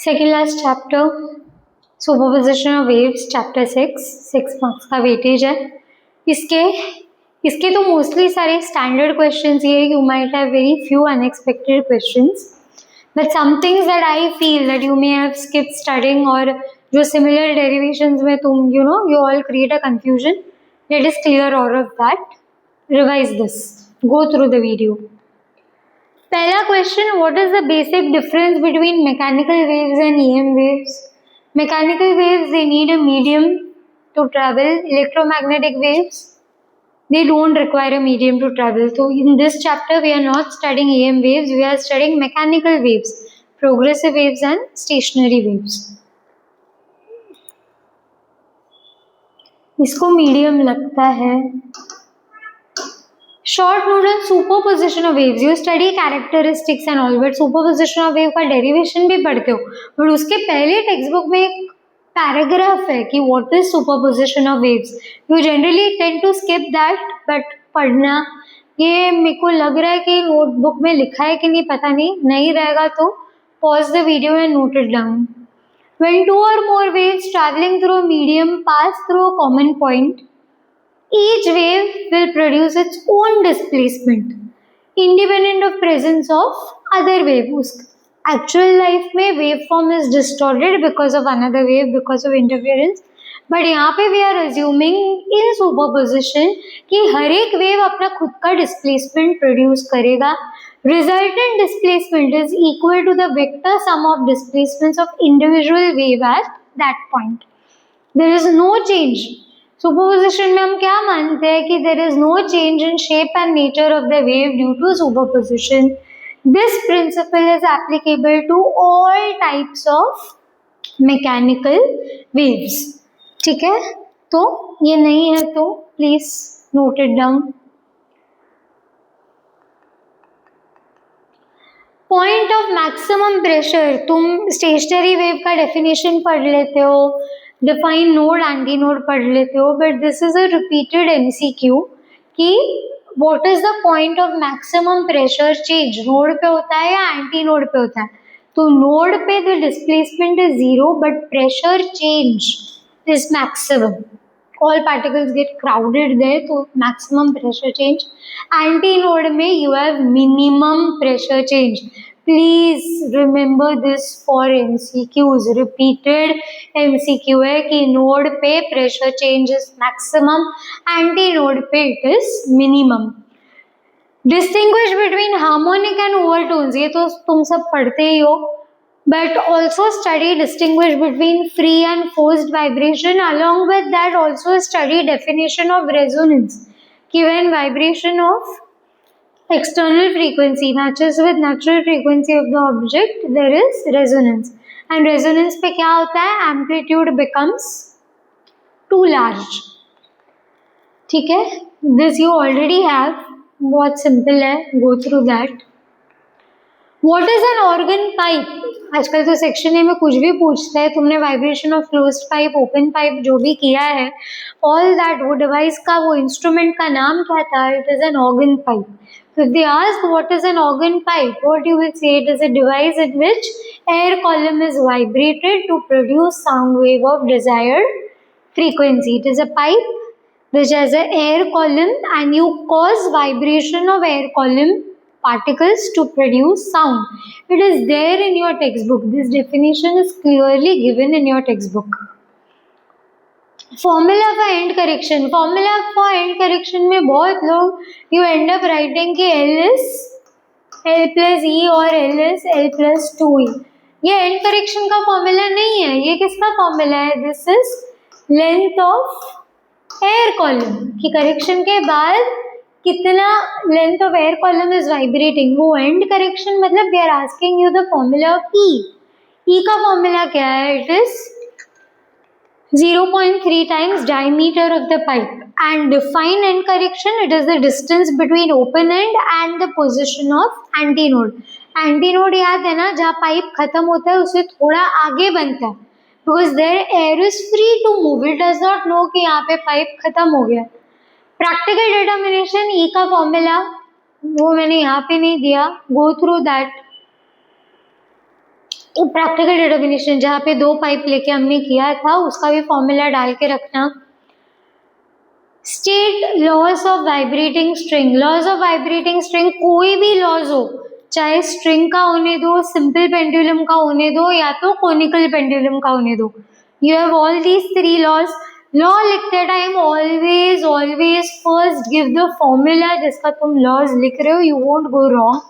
Second last chapter superposition of waves, chapter 6 marks का weightage है इसके तो मोस्टली सारे स्टैंडर्ड क्वेश्चंस ये है, you might have very few unexpected questions, but some things that I feel that you may have skip studying और जो similar derivations में तुम you all create a confusion, let us clear all of that, revise this, go through the video. पहला question, what is the basic difference between mechanical waves and EM waves? Mechanical waves they need a medium to travel, electromagnetic waves they don't require a medium to travel. So in this chapter we are not studying EM waves, we are studying mechanical waves, progressive waves and stationary waves. इसको medium लगता है. Short note on superposition of waves, you study characteristics and all, but superposition of wave का derivation भी पढ़ते हो, but उसके पहले text book में एक पैराग्राफ है कि what is superposition of waves. You generally tend to skip that, but पढ़ना, ये मेरे को लग रहा है कि नोटबुक में लिखा है कि नहीं पता नहीं रहेगा तो pause the video and note it down. When two or more waves traveling through a medium pass through a common point, each wave will produce its own displacement independent of presence of other wave. Actual life में waveform is distorted because of another wave, because of interference, but यहाँ पे we are assuming in superposition कि हर एक wave अपना खुद का displacement produce करेगा. Resultant displacement is equal to the vector sum of displacements of individual wave at that point. There is no change. Superposition में हम क्या मानते हैं कि there is no change in shape and nature of the wave due to superposition. This principle is applicable to all types of mechanical waves. ठीक है, तो ये नहीं है तो please note it down. Point of maximum pressure, तुम stationary wave का definition पढ़ लेते हो, डिफाइन नोड एंटी नोड पढ़ लेते हो, but this is a repeated MCQ कि what is the point of maximum pressure change, node पे होता है या एंटी नोड पे होता है. तो नोड पे the displacement is 0 but pressure change is maximum, all particles get crowded there, तो maximum pressure change. Anti node में you have minimum pressure change. Please remember this for MCQs. Repeated MCQ है कि node पे pressure change is maximum, anti node पे it is minimum. Distinguish between harmonic and overtones, ये तो तुम सब पढ़ते ही हो, but also study distinguish between free and forced vibration. Along with that also study definition of resonance, कि when vibration of external frequency matches with natural frequency of the object there is resonance, and resonance पे क्या होता है, amplitude becomes too large. ठीक है, this you already have, बहुत simple है, go through that. What is an organ pipe? आजकल तो सेक्शन ए में कुछ भी पूछता है, तुमने vibration of closed pipe, open pipe जो भी किया है, ऑल दैट, वो डिवाइस का, वो इंस्ट्रूमेंट का नाम क्या था, it is an organ pipe. So if they ask what is an organ pipe, what you will say, it is a device in which air column is vibrated to produce sound wave of desired frequency. It is a pipe which has an air column and you cause vibration of air column particles to produce sound. It is there in your textbook. This definition is clearly given in your textbook. Formula for end correction. Formula for end correction में बहुत लोग you end up writing कि L is L plus E और L is L plus 2E. ये end correction का formula नहीं है, ये किसका formula है? This is length of air column कि correction के बाद कितना length of air column is vibrating, वो end correction मतलब they are asking you the formula of E. E का formula क्या है? It is 0.3 times diameter of the pipe. And define end correction, it is the distance between open end and the position of antinode. Antinode याद है ना, जहाँ pipe खत्म होता है उससे थोड़ा आगे बनता है, because there air is free to move, it does not know कि यहाँ पे पाइप खत्म हो गया. प्रैक्टिकल डिटर्मिनेशन, ई का फॉर्मूला वो मैंने यहाँ पे नहीं दिया, go through that. Practical determination जहाँ पे 2 पाइप लेके हमने किया था उसका भी फॉर्मूला डाल के रखना। State laws of vibrating string. Laws of vibrating string कोई भी लॉज हो, चाहे स्ट्रिंग का होने दो, सिंपल पेंडुलम का होने दो या तो कोनिकल पेंडुलम का होने दो। You have all these 3 laws. Law लिखते time always always first give the formula जिसका तुम लॉज लिख रहे हो, you won't go wrong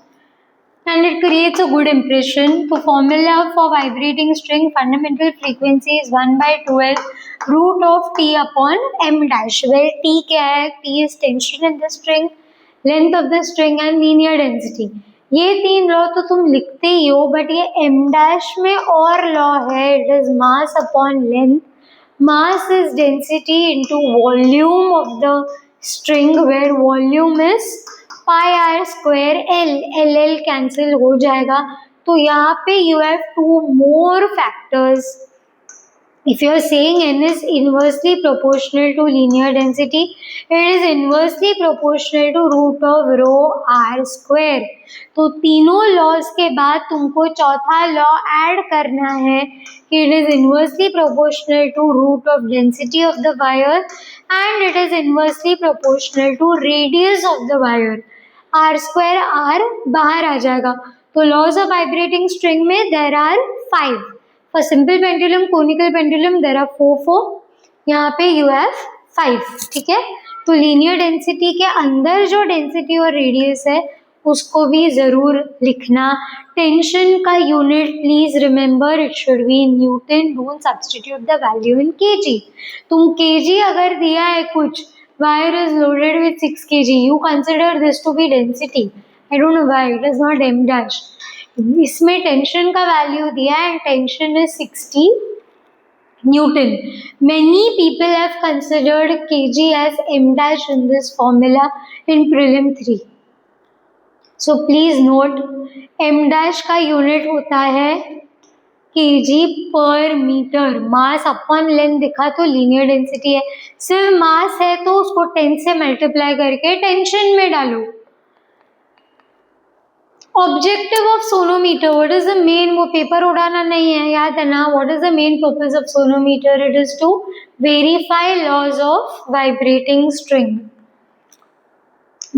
and it creates a good impression. The formula for vibrating string fundamental frequency is 1 by 12 root of t upon m dash, where t क्या है? T is tension in the string, length of the string and linear density. ये 3 law तो तुम लिखते ही हो, but ये m dash में और लॉ है, it is mass upon length. Mass is density into volume of the string, where volume is pi r square l, l l cancel हो जाएगा। तो यहाँ पे you have 2 more factors. If you are saying n is inversely proportional to linear density, it is inversely proportional to root of rho r square. तो तीनों laws के बाद तुमको चौथा लॉ ऐड करना है कि it is inversely proportional to root of density of the wire and it is inversely proportional to radius of the wire. r square r बाहर आ जाएगा। तो लॉज ऑफ वाइब्रेटिंग स्ट्रिंग में there are 5. For simple pendulum, conical pendulum there are 4. यहाँ पे you have 5, ठीक है। तो linear density के अंदर जो डेंसिटी और रेडियस है उसको भी जरूर लिखना। टेंशन का unit please remember it should be in newton, don't substitute the value in KG. तुम केजी अगर दिया है कुछ, wire is loaded with 6 kg, you consider this to be density. I don't know why it is not m dash. इसमें tension का value दिया है, tension is 60 Newton. Many people have considered kg as m dash in this formula in prelim 3. So please note, m dash का unit होता है kg पर metre. Mass upon length दिखा तो लीनियर डेंसिटी है, सिर्फ मास है तो उसको 10 से मल्टीप्लाई करके टेंशन में डालो। Objective of sonometer, what is the main, वो पेपर उड़ाना नहीं है, याद है ना। What is the main purpose of sonometer? It is to verify laws of vibrating string.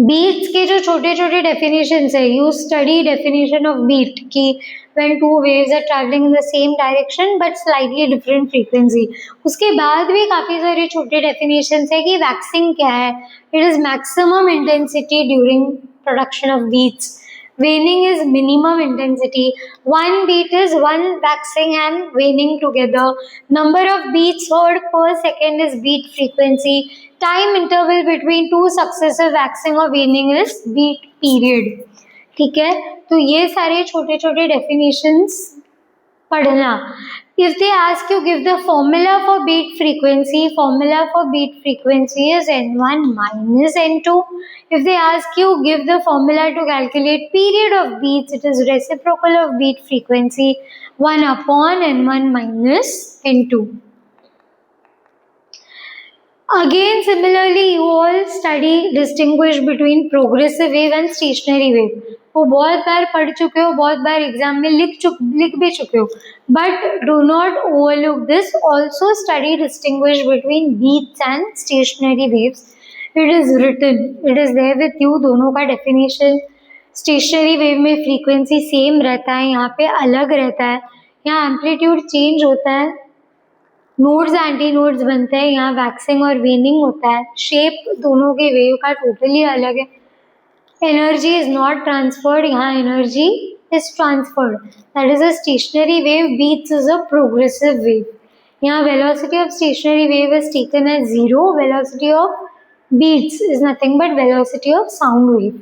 Beats के जो छोटे छोटे डेफिनेशंस है, you study definition of beat कि when two waves are traveling in the same direction but slightly different frequency. उसके बाद भी काफ़ी सारे छोटे definitions है कि waxing क्या है। It is maximum intensity during production of beats. Waning is minimum intensity. One beat is one waxing and waning together. Number of beats heard per second is beat frequency. Time interval between two successive waxing or waning is beat period. ठीक है, तो ये सारे छोटे छोटे definitions पढ़ना। If they ask you give the formula for beat frequency, formula for beat frequency is n1 minus n2. If they ask you give the formula to calculate period of beats, it is reciprocal of beat frequency 1 upon n1 minus n2. Again, similarly, you all study distinguish between progressive wave and stationary wave. वो बहुत बार पढ़ चुके हो, बहुत बार exam में लिख भी चुके हो, but do not overlook this. Also study distinguish between beats and stationary waves. It is written, it is there with you, दोनों का डेफिनेशन। स्टेशनरी वेव में फ्रीक्वेंसी सेम रहता है, यहाँ पे अलग रहता है, यहाँ एम्पलीट्यूड चेंज होता है, नोड्स एंटी नोड्स बनते हैं, यहाँ वैक्सिंग और वेनिंग होता है, शेप दोनों के वेव का टोटली अलग है। एनर्जी इज नॉट ट्रांसफर्ड, यहाँ energy is transferred, that is a stationary wave. Beats is a progressive wave. यहाँ velocity of stationary wave is taken as 0, velocity of beats is nothing but velocity of sound wave.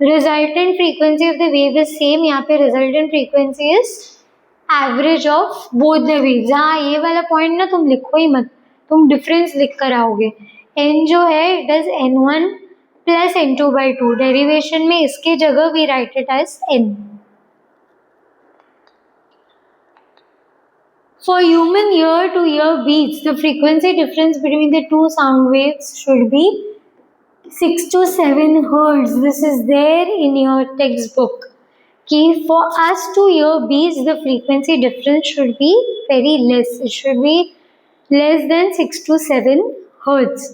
Resultant frequency of the wave is same, यहाँ पे resultant frequency is average of both the waves. हाँ, ये वाला point ना तुम लिखो ही मत, तुम डिफरेंस लिख कर आओगे। n जो है it is n1 plus n2 by 2, derivation में इसके जगह we write it as n। For human ear to ear beats, the frequency difference between the two sound waves should be 6 to 7 hertz. This is there in your textbook. कि for us to hear beats the frequency difference should be very less. It should be less than 6 to 7 hertz.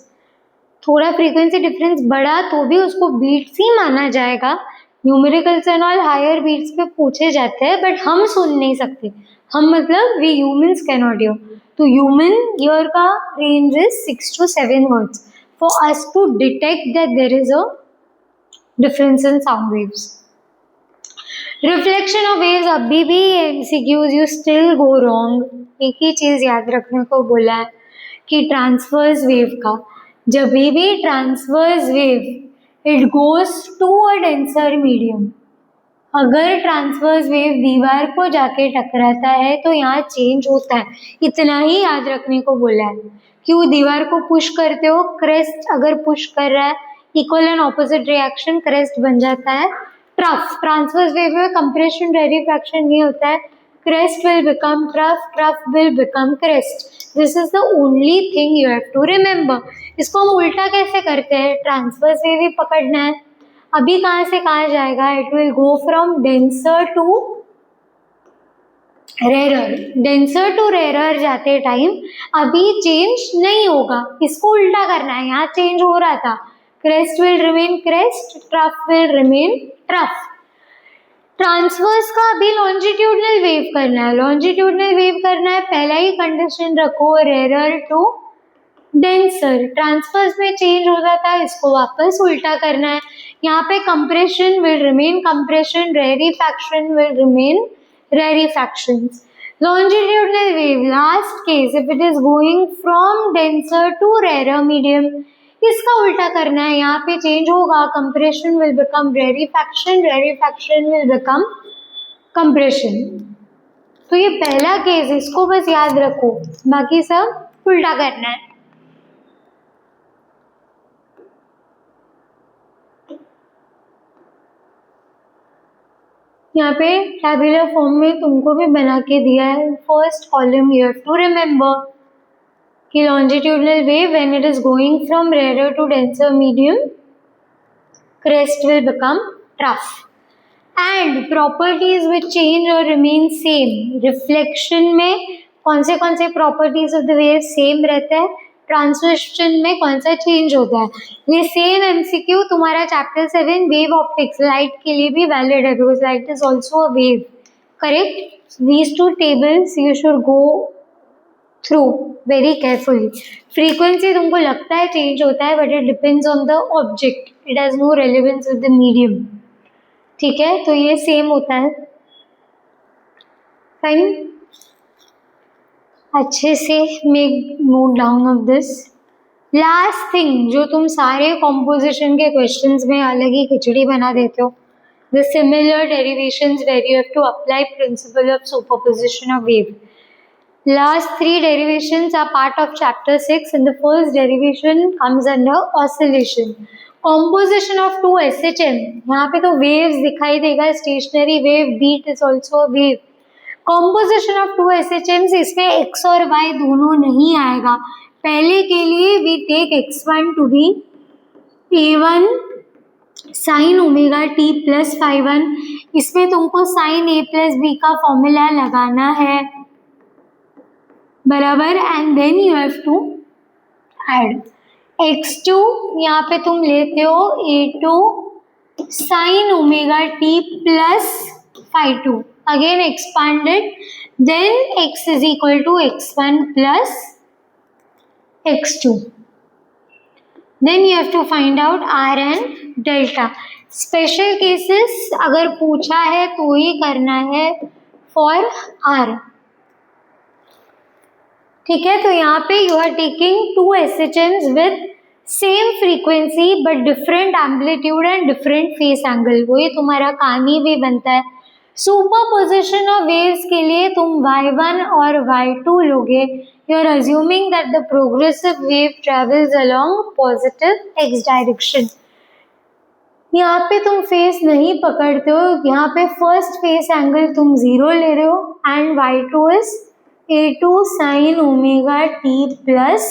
थोड़ा frequency difference बढ़ा तो भी उसको beats ही माना जाएगा. Numericals and all higher beats पे पूछे जाते हैं बट हम सुन नहीं सकते. हम मतलब we humans can not hear. तो ह्यूमन ईयर का range is 6 to 7 hertz for us to detect that there is a difference in sound waves. Reflection of waves अभी भी MCQs you still go wrong. एक ही चीज याद रखने को बोला है कि ट्रांसवर्स वेव का जब भी transverse wave it goes to a denser medium. अगर ट्रांसवर्स वेव दीवार को जाके टकराता है तो यहाँ चेंज होता है. इतना ही याद रखने को बोला है. क्यों दीवार को पुश करते हो, क्रेस्ट अगर पुश कर रहा है equal and opposite reaction crest बन जाता है. ट्रफ ट्रांसवर्स वेव में कंप्रेशन रेरिफैक्शन नहीं होता है. Crest will become trough, trough will become crest. This is the only thing you have to remember. इसको हम उल्टा कैसे करते हैं, ट्रांसवर्स वेव ही पकड़ना है. अभी कहाँ से कहाँ जाएगा, it will go from denser to rarer. Denser to rarer जाते टाइम अभी चेंज नहीं होगा, इसको उल्टा करना है. यहाँ चेंज हो रहा था, crest will remain crest, trough will remain trough. Transverse का अभी लॉन्जिट्यूडनल वेव करना है. लॉन्जिट्यूडनल वेव करना है, पहला ही कंडीशन रखो रेरर टू डेंसर. ट्रांसवर्स में चेंज हो जाता है, इसको वापस उल्टा करना है. यहाँ पे compression will remain compression, rarefaction will remain rarefactions. Longitudinal wave last case if it is going from denser to rarer medium, इसका उल्टा करना है. यहाँ पे चेंज होगा, compression will become rarefaction, rarefaction will become compression. तो ये पहला केस, इसको बस याद रखो, बाकी सब उल्टा करना है. यहाँ पे टैबुलर फॉर्म में तुमको भी बना के दिया है. First column you have to remember कि longitudinal wave when it is going from rarer to denser medium, crest will become trough. And properties which change or remain same. Reflection में कौन से properties of the wave same रहता है, transmission में कौन सा change होता है. ये सेम एमसीक्यू तुम्हारा चैप्टर 7 वेव ऑप्टिक्स लाइट के लिए भी वैलिड है because light is also a wave. Correct. These two tables you should go through very carefully. Frequency तुमको लगता है चेंज होता है but it depends on the object, it has no relevance with the medium. ठीक है, तो ये same होता है. फाइन, अच्छे से make note down of this. Last thing जो तुम सारे कॉम्पोजिशन के क्वेश्चंस में अलग ही खिचड़ी बना देते हो, the similar derivations where you have to apply principle of superposition of wave. Last three derivations are part of chapter 6 and the first derivation comes under oscillation. Composition of two SHM. यहाँ पे तो waves दिखाई देगा, stationary wave, beat is also a wave. Composition of two SHMs, इसमें x और y दोनों नहीं आएगा. पहले के लिए we take x1 to be a1 sin omega t plus phi1. इसमें तुमको sin a plus b का फॉर्मूला लगाना है बराबर, and then you have to add x2. यहाँ पे तुम लेते हो a2 sin omega t plus phi2, again expanded, then x is equal to x1 plus x2. Then you have to find out r and delta. Special cases अगर पूछा है तो ही करना है फॉर r. ठीक है, तो यहाँ पे you are taking two SHMs with same frequency but different amplitude and different phase angle. वही तुम्हारा कहानी भी बनता है. सुपरपोजिशन ऑफ वेव्स के लिए तुम y1 और y2 लोगे. You are assuming that the progressive wave travels along positive x direction. यहाँ पे तुम फेस नहीं पकड़ते हो, यहाँ पे फर्स्ट फेस एंगल तुम 0 ले रहे हो and y2 is a2 sin omega t plus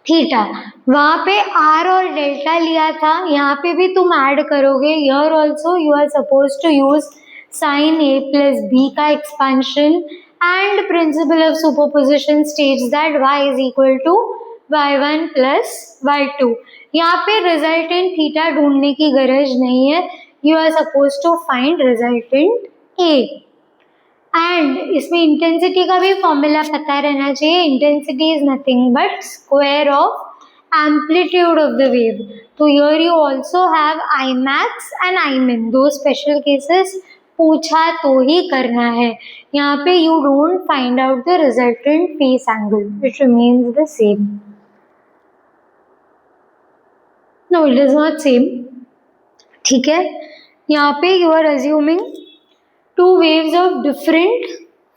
theta, वहाँ पे आर और डेल्टा लिया था, यहाँ पे भी तुम ऐड करोगे. Here also you are suppose to use sine a plus b का expansion and principle of superposition states that y is equal to y1 plus y2. यहाँ पे रिजल्टेंट थीटा ढूंढने की गरज नहीं है, you are suppose to find resultant a. And इसमें intensity का भी फॉर्मूला पता रहना चाहिए. Intensity is nothing but square of amplitude of the wave. तो here you also have I max and I min, दो स्पेशल केसेस पूछा तो ही करना है. यहाँ पे you don't find out the resultant phase angle, it remains the same. No it is not same. ठीक है, यहाँ पे you are assuming two waves of different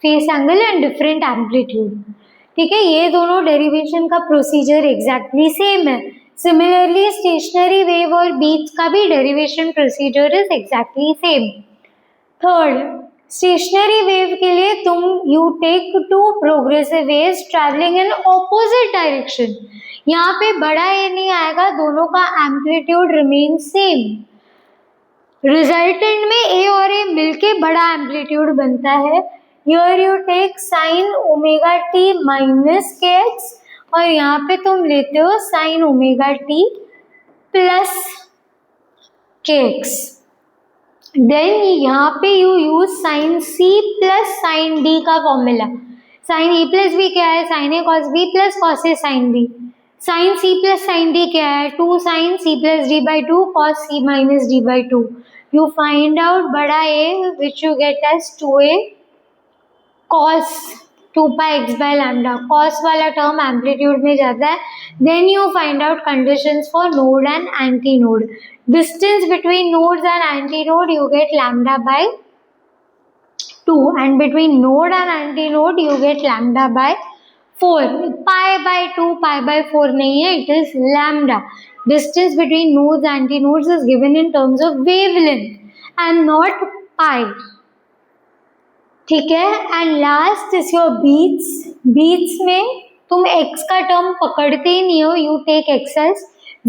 phase angle and different amplitude. ठीक है, ये दोनों डेरिवेशन का प्रोसीजर एग्जैक्टली सेम है. सिमिलरली स्टेशनरी वेव और बीट्स का भी derivation procedure is exactly same. Third, stationary wave के लिए तुम you take two progressive waves travelling in opposite direction. यहाँ पे बड़ा ए नहीं आएगा, दोनों का एम्पलीट्यूड रिमेन सेम. रिजल्टेंट में ए और ए मिलके बड़ा एम्पलीट्यूड बनता है. Here you take sine omega t minus k x और यहाँ पे तुम लेते हो sine omega t plus k x. Then यहाँ पे you use sine c plus sine d का formula. Sine a plus b क्या है? Sine a cos b plus cos a sine b. Sine c plus sine d क्या है? 2 sine c plus d by 2 cos c minus D by 2. You find out बड़ा A which you get as 2A cos 2 pi x by lambda. cos वाला term amplitude में जाता है. Then you find out conditions for node and antinode. Distance between nodes and antinode you get lambda by 2 and between node and antinode you get lambda by 4. Pi by 2 pi by 4 नहीं है, it is lambda. Distance between nodes and antinodes is given in terms of wavelength and not pi. ठीक है, and last is your beats. beats में तुम x का term पकड़ते ही नहीं हो, you take x as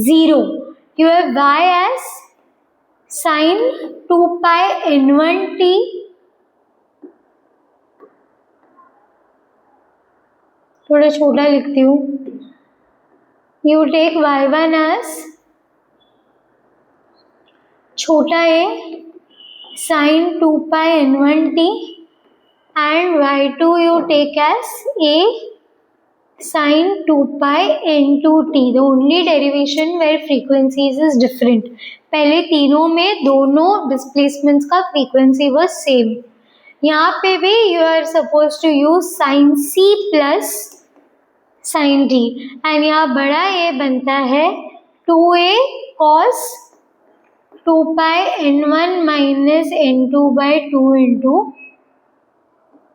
0. You have y as sin 2 pi n1 t थोड़ा छोटा लिखती हूँ. यू टेक y1 as छोटा a sin 2 pi n1 t and y2 you take as a sin 2 pi n2 t. The only derivation where frequencies is different. पहले तीनों में दोनों displacements का frequency was same. यहाँ पे भी you are supposed to use sin c plus sin d and यहाँ बड़ा a बनता है 2a cos 2 pi n1 minus n2 by 2 into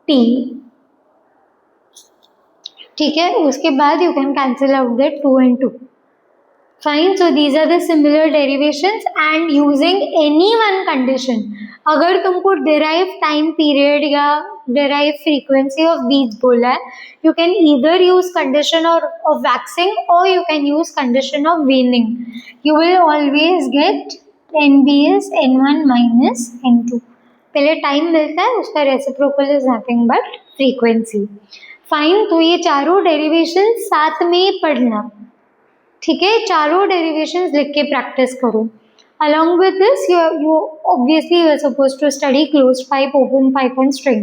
t. ठीक है, उसके बाद you can cancel out that 2 and 2. Fine, so these are the similar derivations and using any one condition. अगर तुमको derive time period या derive frequency of beats बोला है, you can either use condition of waxing or you can use condition of waning. You will always get NB is N1 minus N2. पहले time मिलता है, उसका reciprocal is nothing but frequency. Fine, तो ये चारों derivation साथ में ही पढ़ना. ठीक है, चारों डेरिवेशंस लिख के प्रैक्टिस करो. Along with this, you obviously you are supposed to study closed pipe, open pipe and string.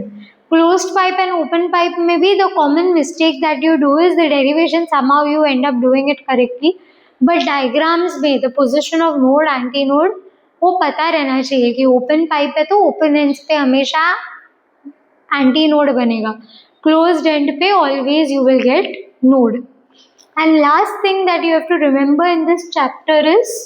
Closed pipe and open pipe में भी the common mistake that you do is the derivation somehow you end up doing it correctly, but diagrams में the position of node, antinode वो पता रहना चाहिए कि open pipe है तो open ends पे हमेशा antinode बनेगा, closed end पे always you will get node. And last thing that you have to remember in this chapter is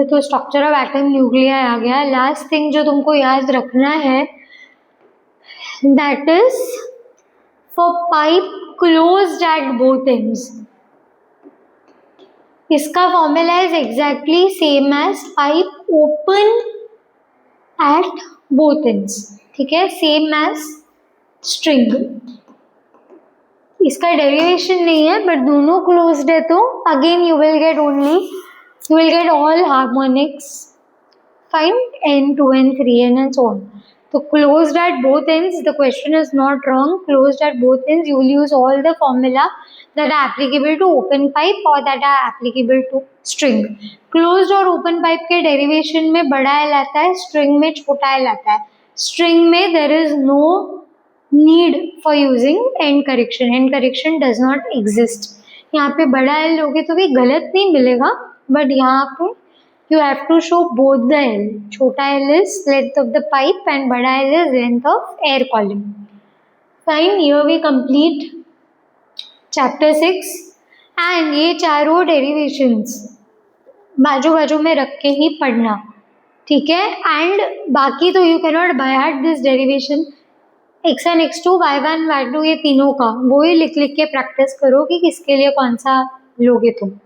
तो स्ट्रक्चर ऑफ एटम न्यूक्लियर आ गया. लास्ट थिंग जो तुमको याद रखना है that is for pipe closed at both ends. इसका formula is exactly same as pipe open at both ends. ठीक है, सेम एज स्ट्रिंग. इसका डेरिवेशन नहीं है बट दोनों क्लोज्ड है, तो again you will get all harmonics, fine, n2 n3 and so on. So closed at both ends, the question is not wrong. Closed at both ends, you will use all the formula that are applicable to open pipe or that are applicable to string. Closed और open pipe के derivation में बड़ा L आता है, string में छोटा L आता है. String में there is no need for using end correction. End correction does not exist. यहाँ पे बड़ा L लोगे तो भी गलत नहीं मिलेगा, but यहाँ पे you have to show both the L. छोटा L is length of the pipe and बड़ा L is length of air column. Fine, here we complete chapter 6 and ये चारों derivations बाजू बाजू में रख के ही पढ़ना, ठीक है. एंड बाकी तो you cannot by heart this derivation. x1 x2 y1 y2 ये तीनों का वो ही लिख लिख के प्रैक्टिस करो कि किसके लिए कौन सा लोगे तुम.